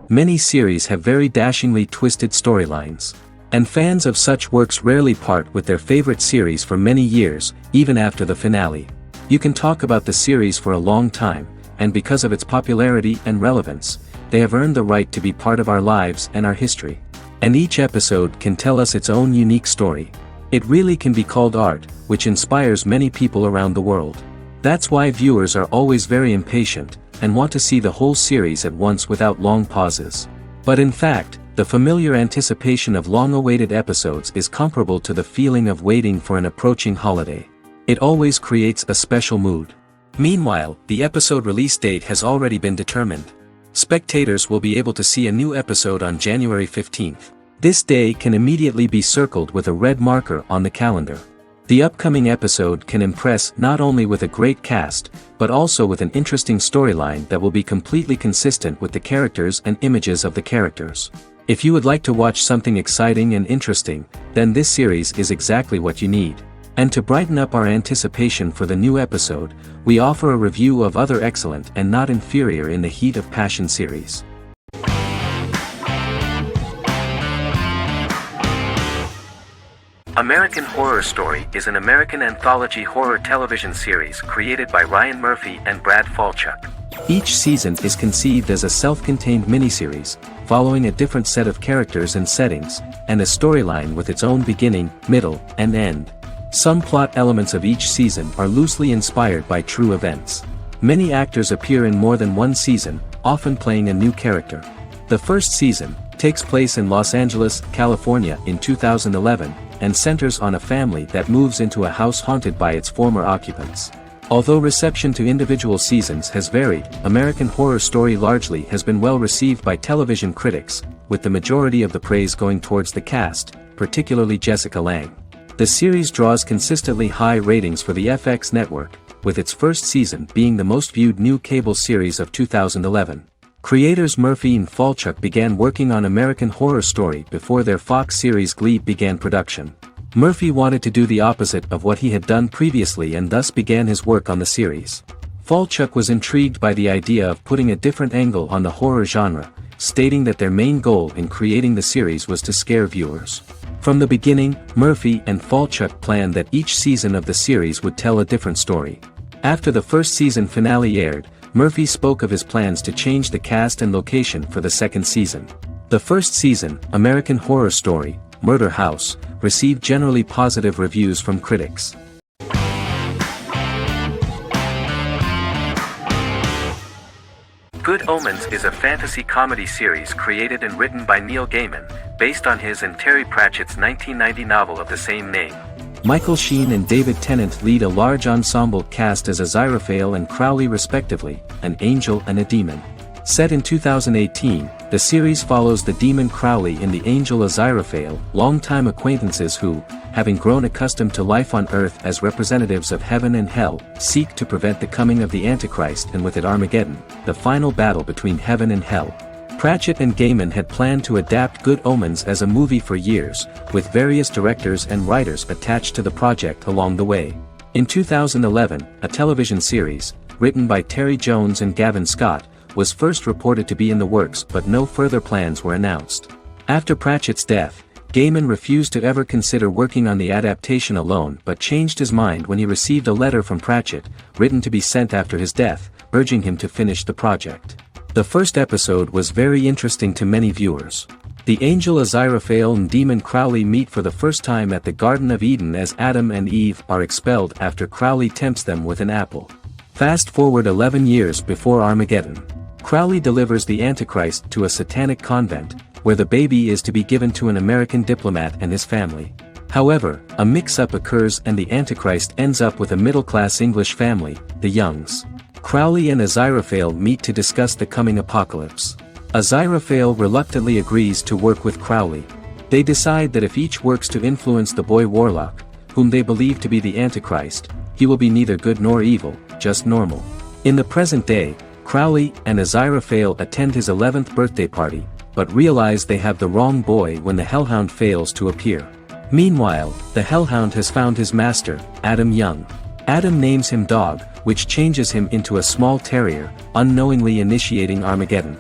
Many series have very dashingly twisted storylines. And fans of such works rarely part with their favorite series for many years, even after the finale. You can talk about the series for a long time, and because of its popularity and relevance, they have earned the right to be part of our lives and our history. And each episode can tell us its own unique story. It really can be called art, which inspires many people around the world. That's why viewers are always very impatient, and want to see the whole series at once without long pauses. But in fact, the familiar anticipation of long-awaited episodes is comparable to the feeling of waiting for an approaching holiday. It always creates a special mood. Meanwhile, the episode release date has already been determined. Spectators will be able to see a new episode on January 15th. This day can immediately be circled with a red marker on the calendar. The upcoming episode can impress not only with a great cast, but also with an interesting storyline that will be completely consistent with the characters and images of the characters. If you would like to watch something exciting and interesting, then this series is exactly what you need. And to brighten up our anticipation for the new episode, we offer a review of other excellent and not inferior in the Heat of Passion series. American Horror Story is an American anthology horror television series created by Ryan Murphy and Brad Falchuk. Each season is conceived as a self-contained miniseries, following a different set of characters and settings, and a storyline with its own beginning, middle, and end. Some plot elements of each season are loosely inspired by true events. Many actors appear in more than one season, often playing a new character. The first season takes place in Los Angeles, California in 2011, and centers on a family that moves into a house haunted by its former occupants. Although reception to individual seasons has varied, American Horror Story largely has been well received by television critics, with the majority of the praise going towards the cast, particularly Jessica Lange. The series draws consistently high ratings for the FX network, with its first season being the most viewed new cable series of 2011. Creators Murphy and Falchuk began working on American Horror Story before their Fox series Glee began production. Murphy wanted to do the opposite of what he had done previously and thus began his work on the series. Falchuk was intrigued by the idea of putting a different angle on the horror genre, stating that their main goal in creating the series was to scare viewers. From the beginning, Murphy and Falchuk planned that each season of the series would tell a different story. After the first season finale aired, Murphy spoke of his plans to change the cast and location for the second season. The first season, American Horror Story, Murder House, received generally positive reviews from critics. Good Omens is a fantasy comedy series created and written by Neil Gaiman, based on his and Terry Pratchett's 1990 novel of the same name. Michael Sheen and David Tennant lead a large ensemble cast as Aziraphale and Crowley respectively, an angel and a demon. Set in 2018, the series follows the demon Crowley and the angel Aziraphale, longtime acquaintances who, having grown accustomed to life on Earth as representatives of heaven and hell, seek to prevent the coming of the Antichrist and with it Armageddon, the final battle between heaven and hell. Pratchett and Gaiman had planned to adapt Good Omens as a movie for years, with various directors and writers attached to the project along the way. In 2011, a television series, written by Terry Jones and Gavin Scott, was first reported to be in the works but no further plans were announced. After Pratchett's death, Gaiman refused to ever consider working on the adaptation alone but changed his mind when he received a letter from Pratchett, written to be sent after his death, urging him to finish the project. The first episode was very interesting to many viewers. The angel Aziraphale and demon Crowley meet for the first time at the Garden of Eden as Adam and Eve are expelled after Crowley tempts them with an apple. Fast forward 11 years before Armageddon. Crowley delivers the Antichrist to a satanic convent, where the baby is to be given to an American diplomat and his family. However, a mix-up occurs and the Antichrist ends up with a middle-class English family, the Youngs. Crowley and Aziraphale meet to discuss the coming apocalypse. Aziraphale reluctantly agrees to work with Crowley. They decide that if each works to influence the boy Warlock, whom they believe to be the Antichrist, he will be neither good nor evil, just normal. In the present day, Crowley and Aziraphale attend his 11th birthday party, but realize they have the wrong boy when the Hellhound fails to appear. Meanwhile, the Hellhound has found his master, Adam Young. Adam names him Dog, which changes him into a small terrier, unknowingly initiating Armageddon.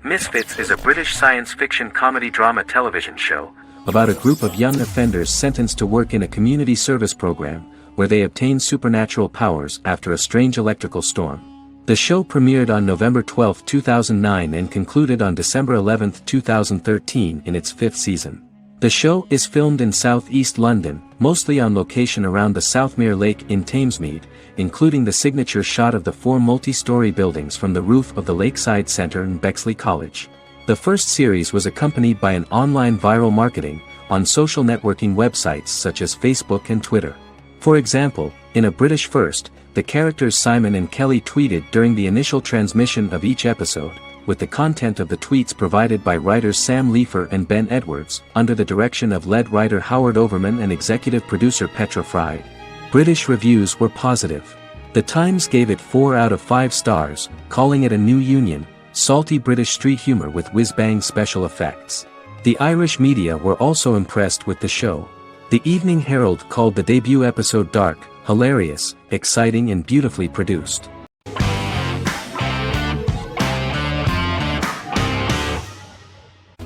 Misfits is a British science fiction comedy drama television show about a group of young offenders sentenced to work in a community service program, where they obtain supernatural powers after a strange electrical storm. The show premiered on November 12, 2009 and concluded on December 11, 2013 in its fifth season. The show is filmed in southeast London, mostly on location around the Southmere Lake in Thamesmead, including the signature shot of the four multi-story buildings from the roof of the Lakeside Centre in Bexley College. The first series was accompanied by an online viral marketing on social networking websites such as Facebook and Twitter. For example, in a British first, the characters Simon and Kelly tweeted during the initial transmission of each episode, with the content of the tweets provided by writers Sam Leifer and Ben Edwards, under the direction of lead writer Howard Overman and executive producer Petra Fried. British reviews were positive. The Times gave it 4 out of 5 stars, calling it a new union, salty British street humour with whiz-bang special effects. The Irish media were also impressed with the show. The Evening Herald called the debut episode dark, hilarious, exciting and beautifully produced.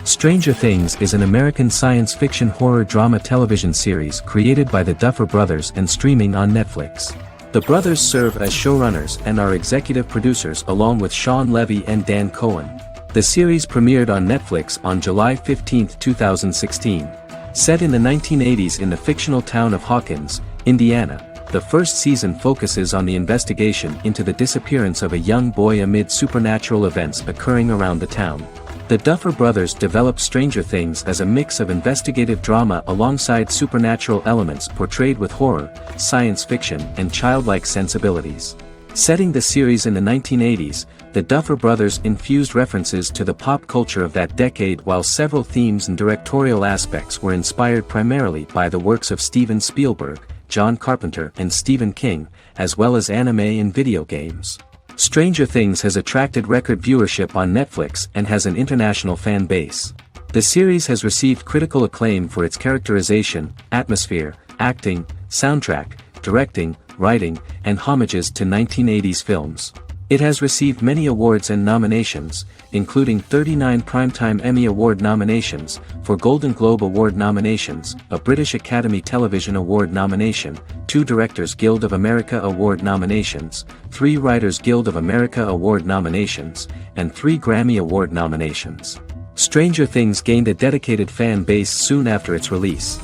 Stranger Things is an American science fiction horror drama television series created by the Duffer Brothers and streaming on Netflix. The brothers serve as showrunners and are executive producers along with Sean Levy and Dan Cohen. The series premiered on Netflix on July 15, 2016. Set in the 1980s in the fictional town of Hawkins, Indiana, the first season focuses on the investigation into the disappearance of a young boy amid supernatural events occurring around the town. The Duffer Brothers developed Stranger Things as a mix of investigative drama alongside supernatural elements portrayed with horror, science fiction, and childlike sensibilities. Setting the series in the 1980s, the Duffer Brothers infused references to the pop culture of that decade, while several themes and directorial aspects were inspired primarily by the works of Steven Spielberg, John Carpenter, and Stephen King, as well as anime and video games. Stranger Things has attracted record viewership on Netflix and has an international fan base. The series has received critical acclaim for its characterization, atmosphere, acting, soundtrack, directing, writing, and homages to 1980s films. It has received many awards and nominations, including 39 Primetime Emmy Award nominations, 4 Golden Globe Award nominations, a British Academy Television Award nomination, 2 Directors Guild of America Award nominations, 3 Writers Guild of America Award nominations, and 3 Grammy Award nominations. Stranger Things gained a dedicated fan base soon after its release.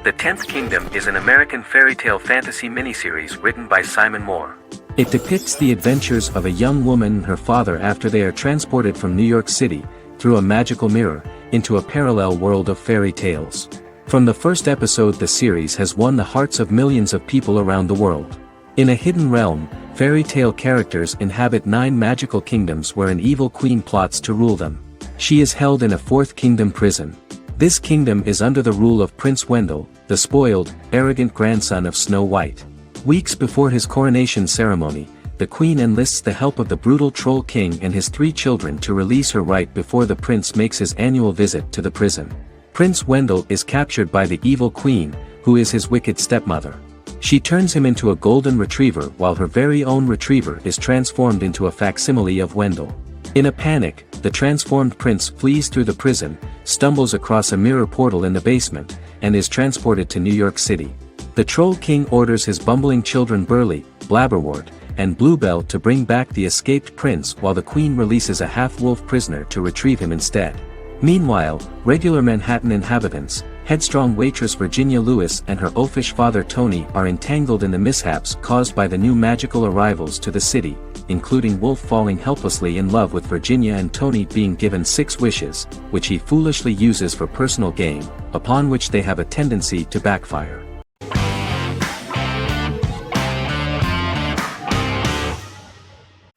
The 10th Kingdom is an American fairy tale fantasy miniseries written by Simon Moore. It depicts the adventures of a young woman and her father after they are transported from New York City, through a magical mirror, into a parallel world of fairy tales. From the first episode, the series has won the hearts of millions of people around the world. In a hidden realm, fairy tale characters inhabit 9 magical kingdoms where an evil queen plots to rule them. She is held in a 4th kingdom prison. This kingdom is under the rule of Prince Wendell, the spoiled, arrogant grandson of Snow White. Weeks before his coronation ceremony, the queen enlists the help of the brutal Troll King and his 3 children to release her right before the prince makes his annual visit to the prison. Prince Wendell is captured by the evil queen, who is his wicked stepmother. She turns him into a golden retriever while her very own retriever is transformed into a facsimile of Wendell. In a panic, the transformed prince flees through the prison, stumbles across a mirror portal in the basement, and is transported to New York City. The Troll King orders his bumbling children Burley, Blabberwort, and Bluebell to bring back the escaped prince, while the queen releases a half-wolf prisoner to retrieve him instead. Meanwhile, regular Manhattan inhabitants, headstrong waitress Virginia Lewis and her oafish father Tony are entangled in the mishaps caused by the new magical arrivals to the city, including Wolf falling helplessly in love with Virginia and Tony being given 6 wishes, which he foolishly uses for personal gain, upon which they have a tendency to backfire.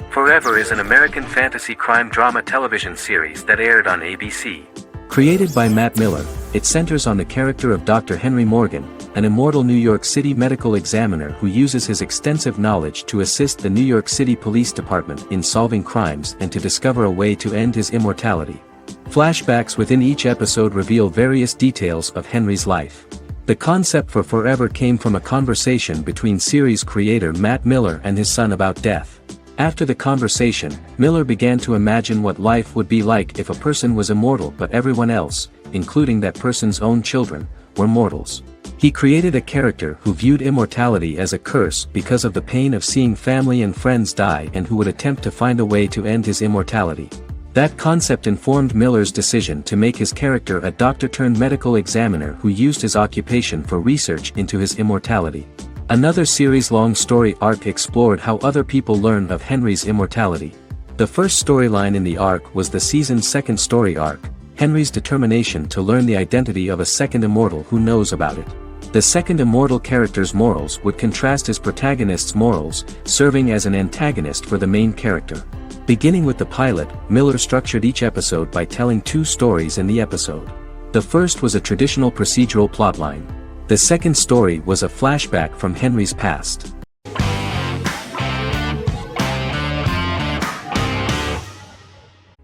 Forever is an American fantasy crime drama television series that aired on ABC. Created by Matt Miller, it centers on the character of Dr. Henry Morgan, an immortal New York City medical examiner who uses his extensive knowledge to assist the New York City Police Department in solving crimes and to discover a way to end his immortality. Flashbacks within each episode reveal various details of Henry's life. The concept for Forever came from a conversation between series creator Matt Miller and his son about death. After the conversation, Miller began to imagine what life would be like if a person was immortal but everyone else, including that person's own children, were mortals. He created a character who viewed immortality as a curse because of the pain of seeing family and friends die and who would attempt to find a way to end his immortality. That concept informed Miller's decision to make his character a doctor-turned-medical examiner who used his occupation for research into his immortality. Another series-long story arc explored how other people learn of Henry's immortality. The first storyline in the arc was the season's second story arc, Henry's determination to learn the identity of a second immortal who knows about it. The second immortal character's morals would contrast his protagonist's morals, serving as an antagonist for the main character. Beginning with the pilot, Miller structured each episode by telling two stories in the episode. The first was a traditional procedural plotline. The second story was a flashback from Henry's past.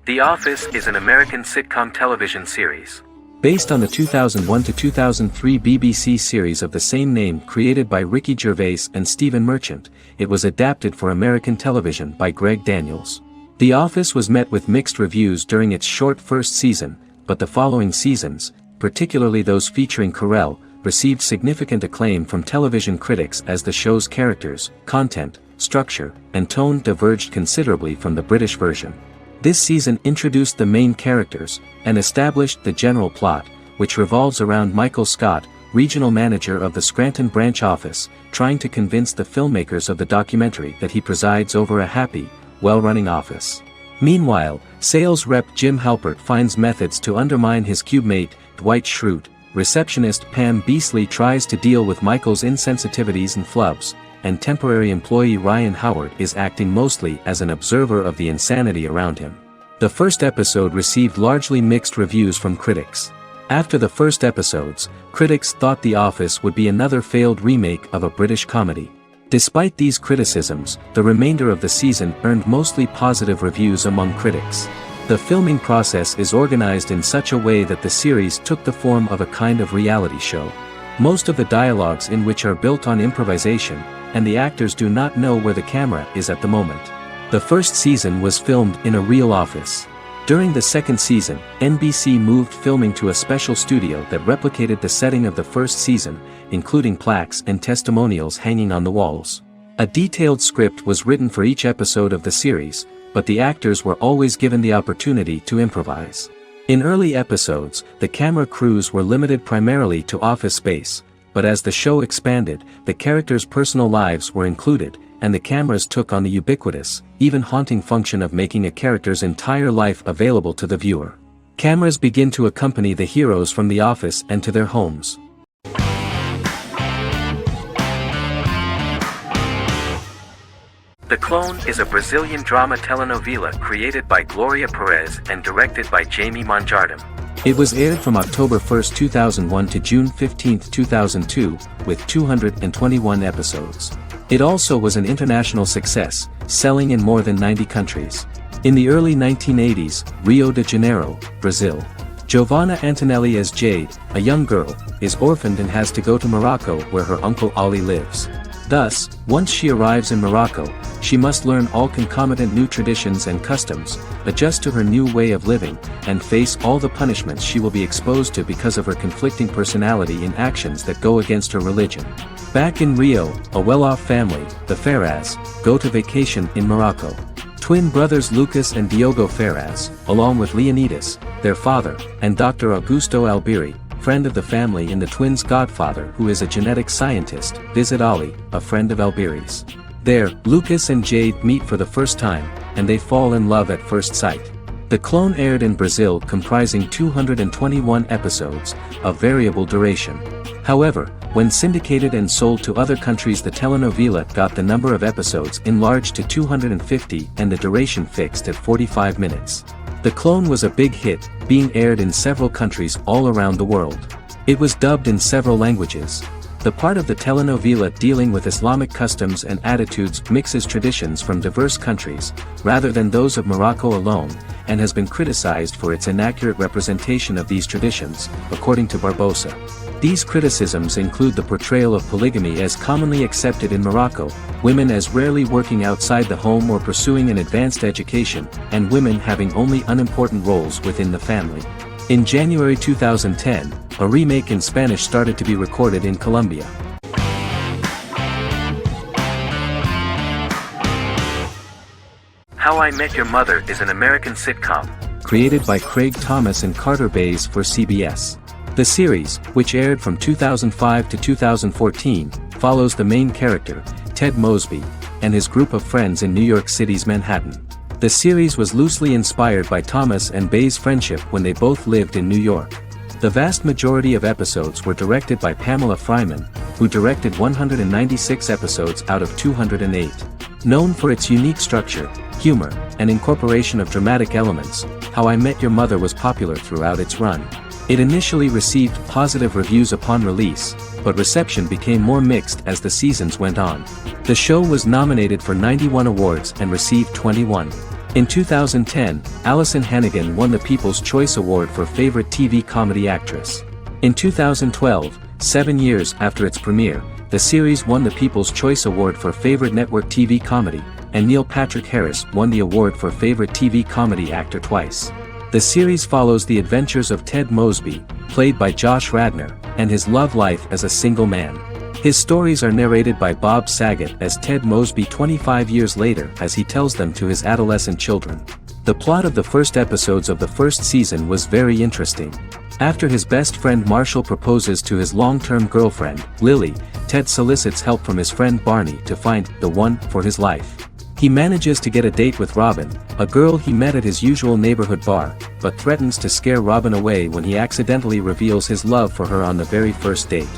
The Office is an American sitcom television series. Based on the 2001 to 2003 BBC series of the same name created by Ricky Gervais and Stephen Merchant, it was adapted for American television by Greg Daniels. The Office was met with mixed reviews during its short first season, but the following seasons, particularly those featuring Carell, received significant acclaim from television critics as the show's characters, content, structure, and tone diverged considerably from the British version. This season introduced the main characters, and established the general plot, which revolves around Michael Scott, regional manager of the Scranton branch office, trying to convince the filmmakers of the documentary that he presides over a happy, well-running office. Meanwhile, sales rep Jim Halpert finds methods to undermine his cube-mate, Dwight Schrute. Receptionist Pam Beasley tries to deal with Michael's insensitivities and flubs, and temporary employee Ryan Howard is acting mostly as an observer of the insanity around him. The first episode received largely mixed reviews from critics. After the first episodes, critics thought The Office would be another failed remake of a British comedy. Despite these criticisms, the remainder of the season earned mostly positive reviews among critics. The filming process is organized in such a way that the series took the form of a kind of reality show. Most of the dialogues in which are built on improvisation, and the actors do not know where the camera is at the moment. The first season was filmed in a real office. During the second season, NBC moved filming to a special studio that replicated the setting of the first season, including plaques and testimonials hanging on the walls. A detailed script was written for each episode of the series, but the actors were always given the opportunity to improvise. In early episodes, the camera crews were limited primarily to office space, but as the show expanded, the characters' personal lives were included, and the cameras took on the ubiquitous, even haunting function of making a character's entire life available to the viewer. Cameras begin to accompany the heroes from the office and to their homes. The Clone is a Brazilian drama telenovela created by Gloria Perez and directed by Jamie Monjardim. It was aired from October 1, 2001 to June 15, 2002, with 221 episodes. It also was an international success, selling in more than 90 countries. In the early 1980s, Rio de Janeiro, Brazil. Giovanna Antonelli as Jade, a young girl, is orphaned and has to go to Morocco where her uncle Ali lives. Thus, once she arrives in Morocco, she must learn all concomitant new traditions and customs, adjust to her new way of living, and face all the punishments she will be exposed to because of her conflicting personality in actions that go against her religion. Back in Rio, a well-off family, the Ferraz, go to vacation in Morocco. Twin brothers Lucas and Diogo Ferraz, along with Leonidas, their father, and Dr. Augusto Albiri, friend of the family and the twins' godfather who is a genetic scientist, visit Ali, a friend of Albiri's. There, Lucas and Jade meet for the first time, and they fall in love at first sight. The Clone aired in Brazil comprising 221 episodes, of variable duration. However, when syndicated and sold to other countries, the telenovela got the number of episodes enlarged to 250 and the duration fixed at 45 minutes. The Clone was a big hit, being aired in several countries all around the world. It was dubbed in several languages. The part of the telenovela dealing with Islamic customs and attitudes mixes traditions from diverse countries, rather than those of Morocco alone, and has been criticized for its inaccurate representation of these traditions, according to Barbosa. These criticisms include the portrayal of polygamy as commonly accepted in Morocco, women as rarely working outside the home or pursuing an advanced education, and women having only unimportant roles within the family. In January 2010, a remake in Spanish started to be recorded in Colombia. How I Met Your Mother is an American sitcom, created by Craig Thomas and Carter Bays for CBS. The series, which aired from 2005 to 2014, follows the main character, Ted Mosby, and his group of friends in New York City's Manhattan. The series was loosely inspired by Thomas and Bays' friendship when they both lived in New York. The vast majority of episodes were directed by Pamela Fryman, who directed 196 episodes out of 208. Known for its unique structure, humor, and incorporation of dramatic elements, How I Met Your Mother was popular throughout its run. It initially received positive reviews upon release, but reception became more mixed as the seasons went on. The show was nominated for 91 awards and received 21. In 2010, Allison Hannigan won the People's Choice Award for Favorite TV Comedy Actress. In 2012, 7 years after its premiere, the series won the People's Choice Award for Favorite Network TV Comedy, and Neil Patrick Harris won the award for Favorite TV Comedy Actor twice. The series follows the adventures of Ted Mosby, played by Josh Radnor, and his love life as a single man. His stories are narrated by Bob Saget as Ted Mosby 25 years later as he tells them to his adolescent children. The plot of the first episodes of the first season was very interesting. After his best friend Marshall proposes to his long-term girlfriend, Lily, Ted solicits help from his friend Barney to find the one for his life. He manages to get a date with Robin, a girl he met at his usual neighborhood bar, but threatens to scare Robin away when he accidentally reveals his love for her on the very first date.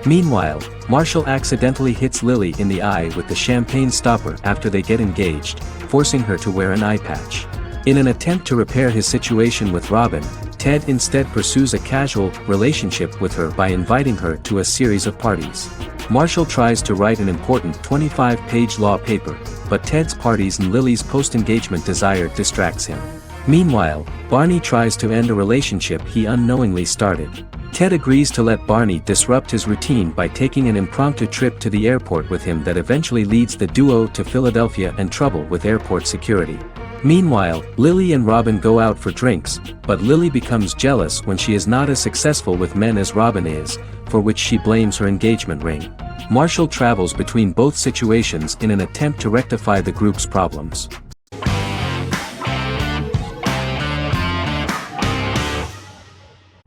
Meanwhile, Marshall accidentally hits Lily in the eye with the champagne stopper after they get engaged, forcing her to wear an eye patch. In an attempt to repair his situation with Robin, Ted instead pursues a casual relationship with her by inviting her to a series of parties. Marshall tries to write an important 25-page law paper, but Ted's parties and Lily's post-engagement desire distracts him. Meanwhile, Barney tries to end a relationship he unknowingly started. Ted agrees to let Barney disrupt his routine by taking an impromptu trip to the airport with him that eventually leads the duo to Philadelphia and trouble with airport security. Meanwhile, Lily and Robin go out for drinks, but Lily becomes jealous when she is not as successful with men as Robin is, for which she blames her engagement ring. Marshall travels between both situations in an attempt to rectify the group's problems.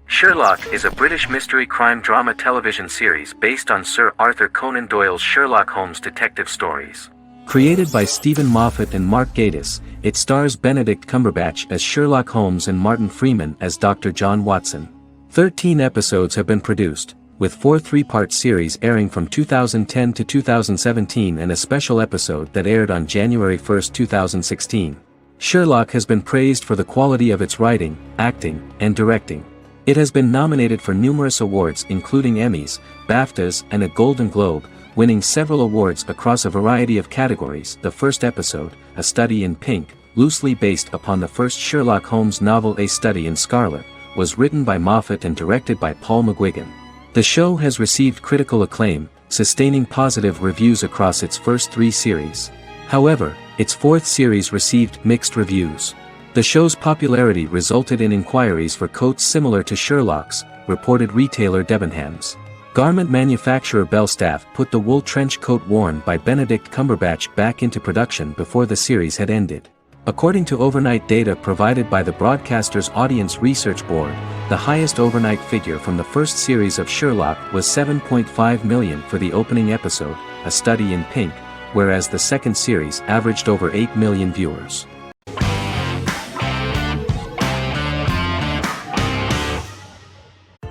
Sherlock is a British mystery crime drama television series based on Sir Arthur Conan Doyle's Sherlock Holmes detective stories. Created by Stephen Moffat and Mark Gatiss, it stars Benedict Cumberbatch as Sherlock Holmes and Martin Freeman as Dr. John Watson. 13 episodes have been produced, with 4 three-part series airing from 2010 to 2017 and a special episode that aired on January 1, 2016. Sherlock has been praised for the quality of its writing, acting, and directing. It has been nominated for numerous awards including Emmys, BAFTAs, and a Golden Globe, winning several awards across a variety of categories. The first episode, A Study in Pink, loosely based upon the first Sherlock Holmes novel A Study in Scarlet, was written by Moffat and directed by Paul McGuigan. The show has received critical acclaim, sustaining positive reviews across its first 3 series. However, its 4th series received mixed reviews. The show's popularity resulted in inquiries for coats similar to Sherlock's, reported retailer Debenhams. Garment manufacturer Belstaff put the wool trench coat worn by Benedict Cumberbatch back into production before the series had ended. According to overnight data provided by the broadcaster's Audience Research Board, the highest overnight figure from the first series of Sherlock was 7.5 million for the opening episode, A Study in Pink, whereas the second series averaged over 8 million viewers.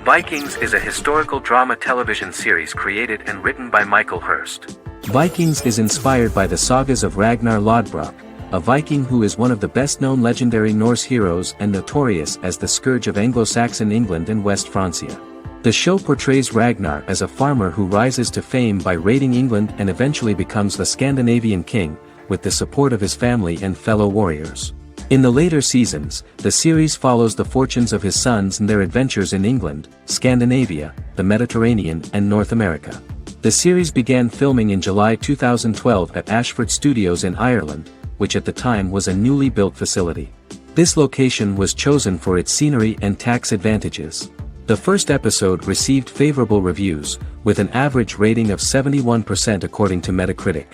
Vikings is a historical drama television series created and written by Michael Hurst. Vikings is inspired by the sagas of Ragnar Lodbrok, a Viking who is one of the best-known legendary Norse heroes and notorious as the scourge of Anglo-Saxon England and West Francia. The show portrays Ragnar as a farmer who rises to fame by raiding England and eventually becomes the Scandinavian king, with the support of his family and fellow warriors. In the later seasons, the series follows the fortunes of his sons and their adventures in England, Scandinavia, the Mediterranean and North America. The series began filming in July 2012 at Ashford Studios in Ireland, which at the time was a newly built facility. This location was chosen for its scenery and tax advantages. The first episode received favorable reviews, with an average rating of 71% according to Metacritic.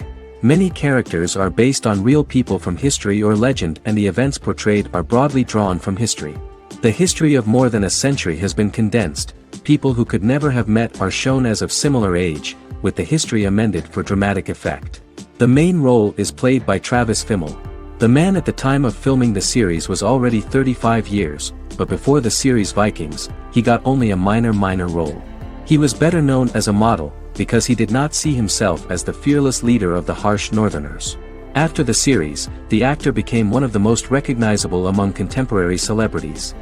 Many characters are based on real people from history or legend, and the events portrayed are broadly drawn from history. The history of more than a century has been condensed. People who could never have met are shown as of similar age, with the history amended for dramatic effect. The main role is played by Travis Fimmel. The man at the time of filming the series was already 35 years, but before the series Vikings, he got only a minor role. He was better known as a model, because he did not see himself as the fearless leader of the harsh Northerners. After the series, the actor became one of the most recognizable among contemporary celebrities.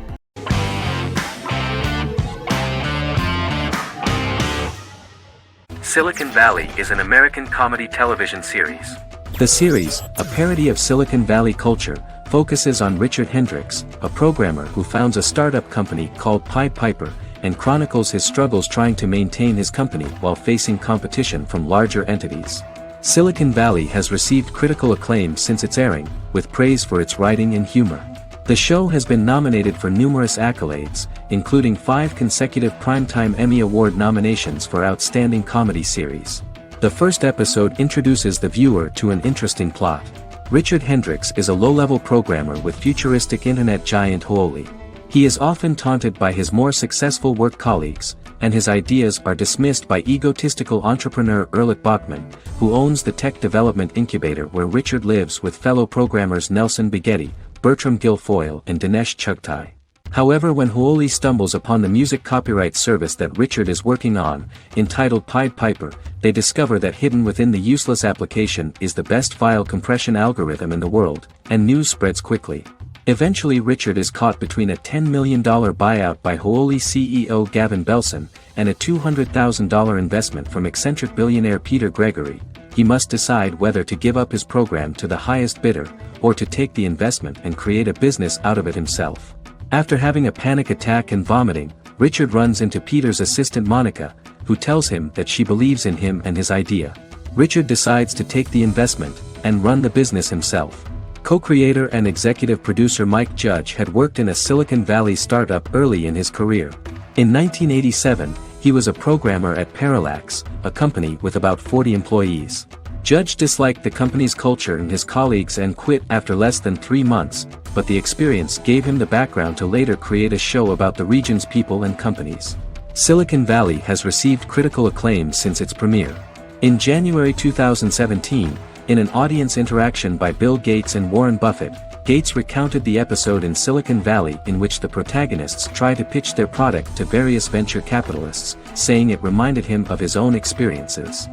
Silicon Valley is an American comedy television series. The series, a parody of Silicon Valley culture, focuses on Richard Hendricks, a programmer who founds a startup company called Pied Piper, and chronicles his struggles trying to maintain his company while facing competition from larger entities. Silicon Valley has received critical acclaim since its airing, with praise for its writing and humor. The show has been nominated for numerous accolades, including 5 consecutive Primetime Emmy Award nominations for Outstanding Comedy Series. The first episode introduces the viewer to an interesting plot. Richard Hendricks is a low-level programmer with futuristic internet giant Huawei. He is often taunted by his more successful work colleagues, and his ideas are dismissed by egotistical entrepreneur Erlich Bachman, who owns the tech development incubator where Richard lives with fellow programmers Nelson Bigetti, Bertram Guilfoyle and Dinesh Chugtai. However, when Huawei stumbles upon the music copyright service that Richard is working on, entitled Pied Piper, they discover that hidden within the useless application is the best file compression algorithm in the world, and news spreads quickly. Eventually Richard is caught between a $10 million buyout by Huawei CEO Gavin Belson, and a $200,000 investment from eccentric billionaire Peter Gregory. He must decide whether to give up his program to the highest bidder, or to take the investment and create a business out of it himself. After having a panic attack and vomiting, Richard runs into Peter's assistant Monica, who tells him that she believes in him and his idea. Richard decides to take the investment, and run the business himself. Co-creator and executive producer Mike Judge had worked in a Silicon Valley startup early in his career. In 1987, he was a programmer at Parallax, a company with about 40 employees. Judge disliked the company's culture and his colleagues and quit after less than 3 months, but the experience gave him the background to later create a show about the region's people and companies. Silicon Valley has received critical acclaim since its premiere. In January 2017, in an audience interaction by Bill Gates and Warren Buffett, Gates recounted the episode in Silicon Valley in which the protagonists try to pitch their product to various venture capitalists, saying it reminded him of his own experiences.